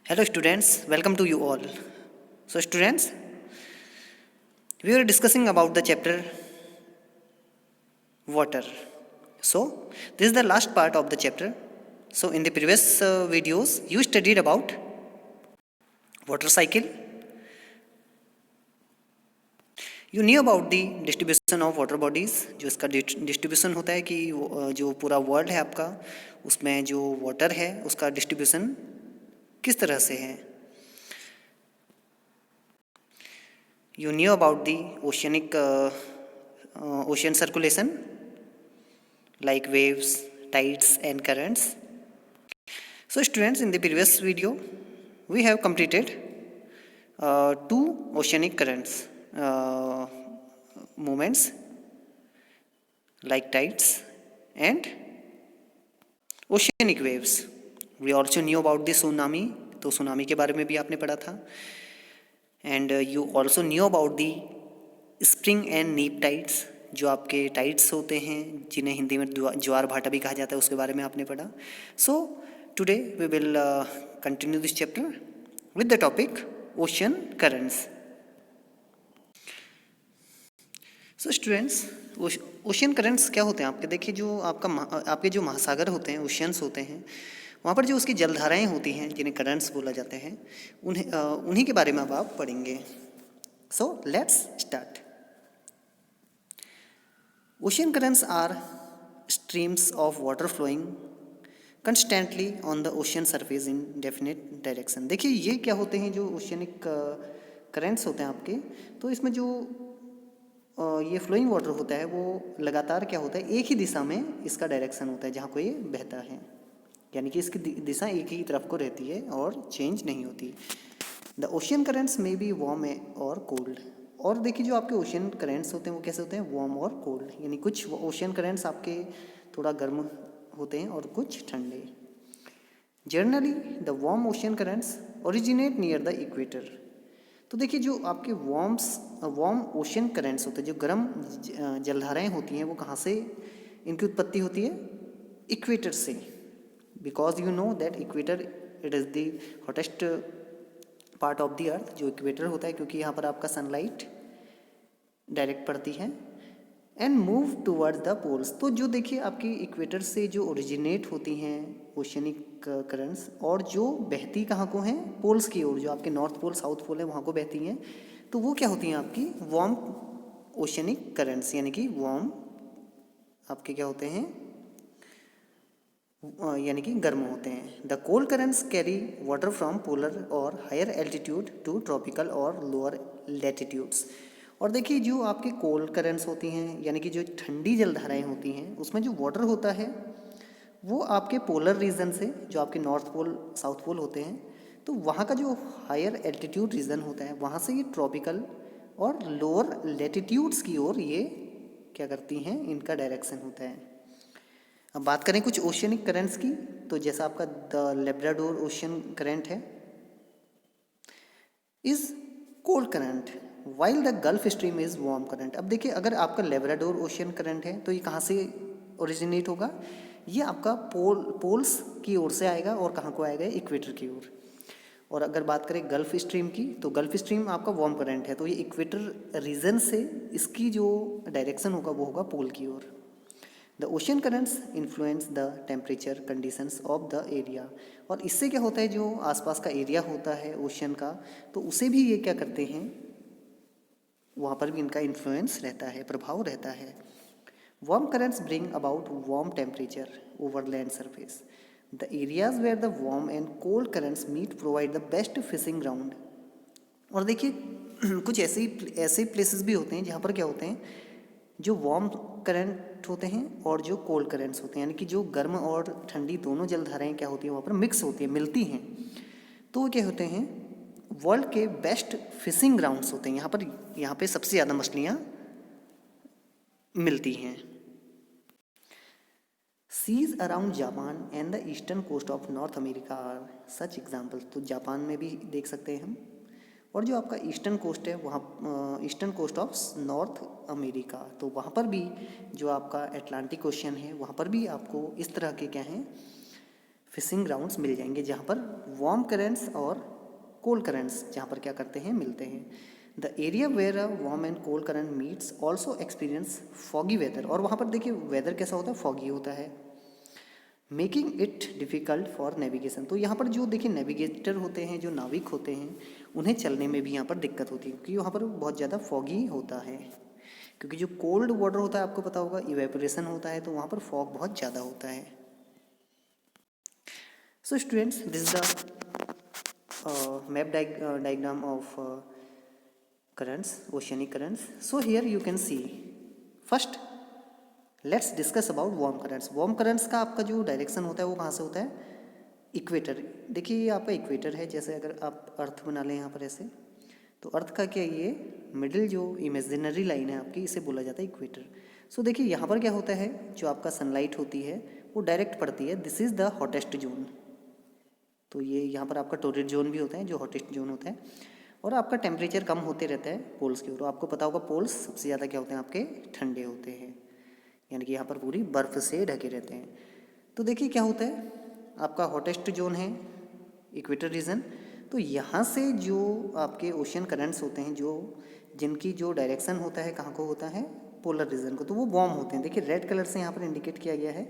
Hello students, welcome to you all. So students, we were discussing about the chapter water. So this is the last part of the chapter. So in the previous videos, you studied about water cycle. You knew about the distribution of water bodies. जो इसका distribution होता है कि जो पूरा world है आपका उसमें जो वाटर है उसका डिस्ट्रीब्यूशन किस तरह से है. You knew about the ocean circulation like waves, tides and currents. So students, in the previous video we have completed two oceanic currents movements like tides and oceanic waves. We also knew about the tsunami. तो tsunami के बारे में भी आपने पढ़ा था. And you also knew about the spring and नीप tides. जो आपके टाइड्स होते हैं जिन्हें हिंदी में ज्वार भाटा भी कहा जाता है, उसके बारे में आपने पढ़ा. So today we will continue this chapter with the topic ocean currents. So students, ocean currents क्या होते हैं आपके? देखिए, जो आपके जो महासागर होते हैं, ओशियंस होते हैं, वहाँ पर जो उसकी जलधाराएं होती हैं जिन्हें करंट्स बोला जाते हैं, उन्हीं के बारे में अब आप पढ़ेंगे. So let's start. Ocean currents are streams of water flowing constantly on the ocean surface in definite direction. देखिए, ये क्या होते हैं जो ओशियनिक करंट्स होते हैं आपके, तो इसमें जो ये फ्लोइंग वाटर होता है वो लगातार क्या होता है, एक ही दिशा में इसका डायरेक्शन होता है जहाँ को ये बहता है. यानी कि इसकी दिशा एक ही तरफ को रहती है और चेंज नहीं होती. द ओशियन करेंट्स में बी वार्म और कोल्ड. और देखिए, जो आपके ओशियन करेंट्स होते हैं वो कैसे होते हैं, वार्म और कोल्ड. यानी कुछ ओशियन करेंट्स आपके थोड़ा गर्म होते हैं और कुछ ठंडे. Generally the warm ocean currents originate near the equator. तो देखिए, जो आपके वार्म ओशियन करेंट्स होते हैं, जो गर्म जलधाराएँ होती हैं, वो कहाँ से इनकी उत्पत्ति होती है? इक्वेटर से. Because you know that equator it is the hottest part of the earth. जो इक्वेटर होता है, क्योंकि यहाँ पर आपका सनलाइट डायरेक्ट पड़ती है. And move towards the poles. तो जो देखिए, आपकी इक्वेटर से जो ओरिजिनेट होती हैं ओशियनिक करंट्स, और जो बहती कहाँ को हैं, पोल्स की ओर. जो आपके नॉर्थ पोल साउथ पोल है वहाँ को बहती हैं. तो वो क्या होती हैं आपकी वार्म ओशियनिक करंट्स. यानी कि वार्म आपके क्या होते हैं, यानी कि गर्म होते हैं. The cold currents carry water from polar और हायर एल्टीट्यूड टू ट्रॉपिकल और लोअर लैटिट्यूड्स. और देखिए, जो आपके कोल्ड करंट्स होती हैं, यानी कि जो ठंडी जलधाराएं होती हैं, उसमें जो वाटर होता है वो आपके पोलर रीजन से, जो आपके नॉर्थ पोल साउथ पोल होते हैं, तो वहाँ का जो हायर एल्टीट्यूड रीजन होता है वहाँ से ये ट्रॉपिकल और लोअर लैटिट्यूड्स की ओर ये क्या करती हैं, इनका डायरेक्शन होता है. अब बात करें कुछ ओशियनिक करंट्स की, तो जैसा आपका द लेब्राडोर ओशियन करंट है is cold current, while the gulf stream is warm current. अब देखिए, अगर आपका लेब्राडोर ओशियन करंट है तो ये कहाँ से ओरिजिनेट होगा? ये आपका पोल्स की ओर से आएगा. और कहाँ को आएगा? इक्वेटर की ओर. और अगर बात करें गल्फ स्ट्रीम की, तो गल्फ स्ट्रीम आपका वार्म करंट है, तो ये इक्वेटर रीजन से इसकी जो डायरेक्शन होगा वो होगा पोल की ओर. The ocean currents influence the temperature conditions of the area. और इससे क्या होता है, जो आसपास का एरिया होता है ओशियन का, तो उसे भी ये क्या करते हैं, वहाँ पर भी इनका इन्फ्लुएंस रहता है, प्रभाव रहता है. Warm currents bring about warm temperature over land surface. The areas where the warm and cold currents meet provide the best fishing ground. और देखिए, कुछ ऐसे प्लेसेस भी होते हैं जहाँ पर क्या होते हैं, जो वार्म करंट होते हैं और जो कोल्ड करंट्स होते हैं, यानी कि जो गर्म और ठंडी दोनों जलधाराएं क्या होती हैं, वहाँ पर मिक्स होती है, मिलती हैं. तो वो क्या होते हैं, वर्ल्ड के बेस्ट फिशिंग ग्राउंड्स होते हैं. यहाँ पे सबसे ज़्यादा मछलियाँ मिलती हैं. Seas around Japan and the eastern coast of North America are such examples. तो जापान में भी देख सकते हैं हम. और जो आपका ईस्टर्न कोस्ट है, वहाँ eastern coast of North America, तो वहाँ पर भी जो आपका एटलांटिक ओशियन है, वहाँ पर भी आपको इस तरह के क्या हैं, फिशिंग ग्राउंड्स मिल जाएंगे जहाँ पर वार्म करेंट्स और कोल्ड करेंट्स जहाँ पर क्या करते हैं, मिलते हैं। The area where a warm and cold current meets also experience foggy weather, और वहाँ पर देखिए वेदर कैसा होता है, फॉगी होता है, making it difficult for navigation. तो यहाँ पर जो देखिए नेविगेटर होते हैं, जो नाविक होते हैं, उन्हें चलने में भी यहाँ पर दिक्कत होती है क्योंकि वहाँ पर बहुत ज़्यादा फॉगी होता है। क्योंकि जो कोल्ड वाटर होता है आपको पता होगा इवेपोरेशन होता है, तो वहाँ पर फॉग बहुत ज़्यादा होता है। So students, this the map diagram of currents, oceanic currents. So here you can see, first let's discuss about warm currents. warm currents का आपका जो डायरेक्शन होता है वो कहाँ से होता है, इक्वेटर। देखिए ये आपका इक्वेटर है, जैसे अगर आप अर्थ बना लें यहाँ पर ऐसे, तो अर्थ का क्या, ये मिडिल जो इमेजिनरी लाइन है आपकी, इसे बोला जाता है इक्वेटर। सो देखिए यहाँ पर क्या होता है, जो आपका सनलाइट होती है वो डायरेक्ट पड़ती है, this is the hottest zone. तो ये यहाँ पर आपका टोरिड जोन भी होता है जो हॉटेस्ट जोन होता है, और आपका टेम्परेचर कम होते रहता है पोल्स की ओर। आपको पता होगा पोल्स सबसे ज़्यादा क्या होते हैं, आपके ठंडे होते हैं, यानी कि यहाँ पर पूरी बर्फ़ से ढके रहते हैं। तो देखिए क्या होता है, आपका हॉटेस्ट जोन है इक्वेटर रीजन, तो यहाँ से जो आपके ओशियन करंट्स होते हैं, जो जिनकी जो डायरेक्शन होता है कहाँ को होता है, पोलर रीजन को, तो वो वार्म होते हैं। देखिए रेड कलर से यहाँ पर इंडिकेट किया गया है,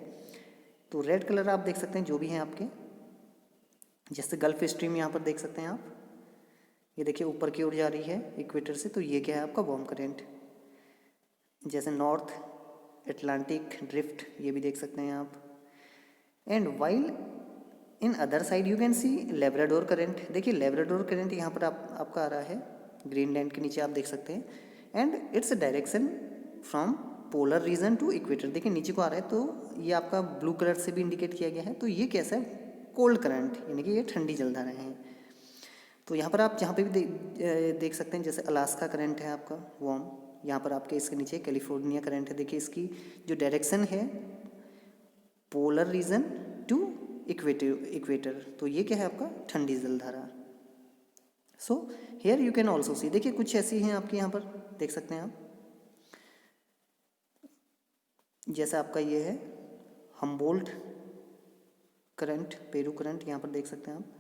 तो रेड कलर आप देख सकते हैं जो भी हैं आपके, जैसे गल्फ स्ट्रीम यहाँ पर देख सकते हैं आप, ये देखिए ऊपर की ओर जा रही है इक्वेटर से, तो ये क्या है आपका वार्म करंट। जैसे नॉर्थ अटलांटिक ड्रिफ्ट, ये भी देख सकते हैं आप। And while in other side you can see Labrador current. देखिए लेब्राडोर करंट यहाँ पर आपका आ रहा है, ग्रीनलैंड के नीचे आप देख सकते हैं, and its direction from polar region to equator. देखिए नीचे को आ रहा है, तो ये आपका ब्लू कलर से भी इंडिकेट किया गया है, तो ये कैसा है, कोल्ड करंट, यानी कि ये ठंडी जलधाराएं हैं। तो यहाँ पर आप जहाँ पे भी देख सकते हैं, जैसे अलास्का करंट है आपका वार्म, यहाँ पर आपके इसके नीचे कैलिफोर्निया करंट है। देखिए इसकी जो डायरेक्शन है पोलर रीजन टू इक्वेटर, तो ये क्या है आपका ठंडी जलधारा। So here you can also see, देखिए कुछ ऐसी हैं आपके यहाँ पर देख सकते हैं आप, जैसे आपका ये है हम्बोल्ट करंट, पेरू करंट, यहाँ पर देख सकते हैं आप।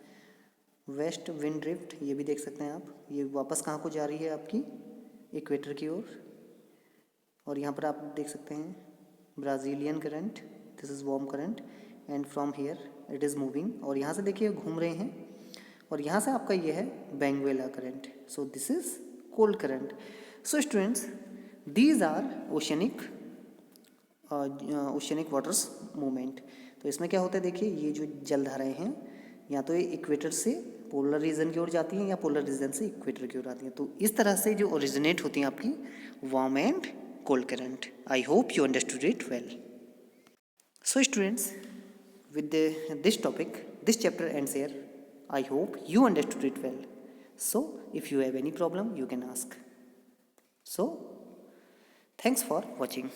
वेस्ट विंड ड्रिफ्ट, ये भी देख सकते हैं आप, ये वापस कहाँ को जा रही है आपकी, इक्वेटर की ओर। और यहाँ पर आप देख सकते हैं Brazilian current, this is warm current, and from here it is moving, और यहाँ से देखिए घूम रहे हैं, और यहाँ से आपका ये है Benguela current, so this is cold current. So students, these are oceanic waters movement. तो इसमें क्या होता है, देखिए ये जो जलधाराएं हैं, या तो ये इक्वेटर से पोलर रीजन की ओर जाती हैं या पोलर रीजन से इक्वेटर की ओर आती हैं। तो इस तरह से जो ओरिजिनेट होती हैं आपकी warm and cold current. I hope you understood it well. So students, with this topic, this chapter ends here. I hope you understood it well. So if you have any problem, you can ask. So thanks for watching.